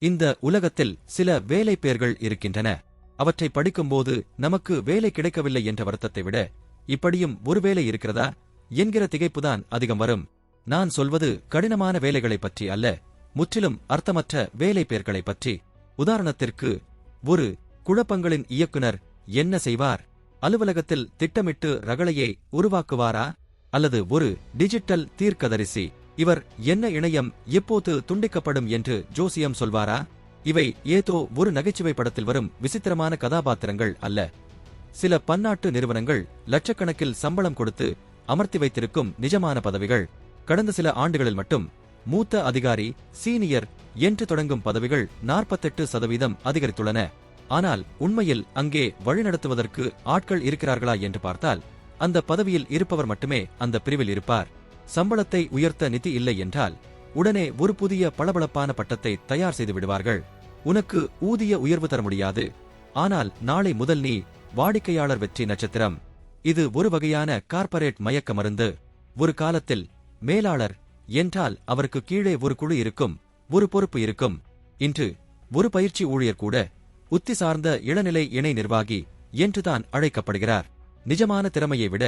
இந்த உலகத்தில் சில வேலை பெயர்கள் இருக்கின்றன. அவற்றை படிக்கும்போது நமக்கு வேலை கிடைக்கவில்லை என்ற வருத்தத்தை விட இப்படியும் ஒரு வேலை இருக்கிறதா என்கிற திகைப்புதான் அதிகம் வரும். நான் சொல்வது கடினமான வேலைகளைப் பற்றி அல்ல, முற்றிலும் அர்த்தமற்ற வேலை பெயர்களைப் பற்றி. உதாரணத்திற்கு, ஒரு குழப்பங்களின் இயக்குனர் என்ன செய்வார்? அலுவலகத்தில் திட்டமிட்டு ரகளையை உருவாக்குவாரா? அல்லது ஒரு டிஜிட்டல் தீர்க்கதரிசி இவர் என்ன இணையம் எப்போது துண்டிக்கப்படும் என்று ஜோசியம் சொல்வாரா? இவை ஏதோ ஒரு நகைச்சுவை படத்தில் வரும் விசித்திரமான கதாபாத்திரங்கள் அல்ல. சில பன்னாட்டு நிறுவனங்கள் லட்சக்கணக்கில் சம்பளம் கொடுத்து அமர்த்தி வைத்திருக்கும் நிஜமான பதவிகள். கடந்த சில ஆண்டுகளில் மட்டும் மூத்த அதிகாரி, சீனியர் என்று தொடங்கும் பதவிகள் 48% அதிகரித்துள்ளன. ஆனால் உண்மையில் அங்கே வழிநடத்துவதற்கு ஆட்கள் இருக்கிறார்களா என்று பார்த்தால் அந்த பதவியில் இருப்பவர் மட்டுமே அந்த பிரிவில் இருப்பார். சம்பளத்தை உயர்த்த நிதி இல்லை என்றால் உடனே ஒரு புதிய பளபளப்பான பட்டத்தை தயார் செய்து விடுவார்கள். உனக்கு ஊதிய உயர்வு தர முடியாது, ஆனால் நாளை முதல் நீ வாடிக்கையாளர் வெற்றி நட்சத்திரம். இது ஒரு வகையான கார்ப்பரேட் மயக்க மருந்து. ஒரு காலத்தில் மேலாளர் என்றால் அவருக்கு கீழே ஒரு குழு இருக்கும், ஒரு பொறுப்பு இருக்கும். இன்று ஒரு பயிற்சி ஊழியர் கூட உத்தி சார்ந்த இளநிலை இணை நிர்வாகி என்றுதான் அழைக்கப்படுகிறார். நிஜமான திறமையை விட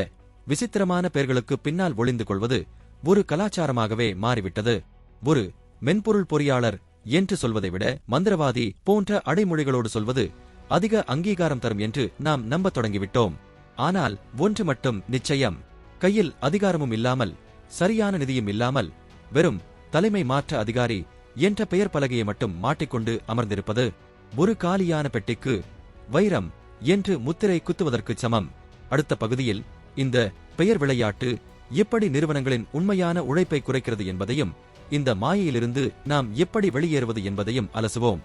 விசித்திரமான பெயர்களுக்கு பின்னால் ஒளிந்து கொள்வது ஒரு கலாச்சாரமாகவே மாறிவிட்டது. ஒரு மென்பொருள் பொறியாளர் என்று சொல்வதை விட மந்திரவாதி போன்ற அடைமொழிகளோடு சொல்வது அதிக அங்கீகாரம் தரும் என்று நாம் நம்பத் தொடங்கிவிட்டோம். ஆனால் ஒன்று மட்டும் நிச்சயம், கையில் அதிகாரமும் இல்லாமல் சரியான நிதியும் இல்லாமல் வெறும் தலைமை மாற்ற அதிகாரி என்ற பெயர் பலகையை மட்டும் மாட்டிக்கொண்டு அமர்ந்திருப்பது ஒரு காலியான பெட்டிக்கு வைரம் என்று முத்திரை குத்துவதற்கு சமம். அடுத்த பகுதியில் இந்த பெயர் விளையாட்டு எப்படி நிறுவனங்களின் உண்மையான உழைப்பை குறைக்கிறது என்பதையும் இந்த மாயையிலிருந்து நாம் எப்படி வெளியேறுவது என்பதையும் அலசுவோம்.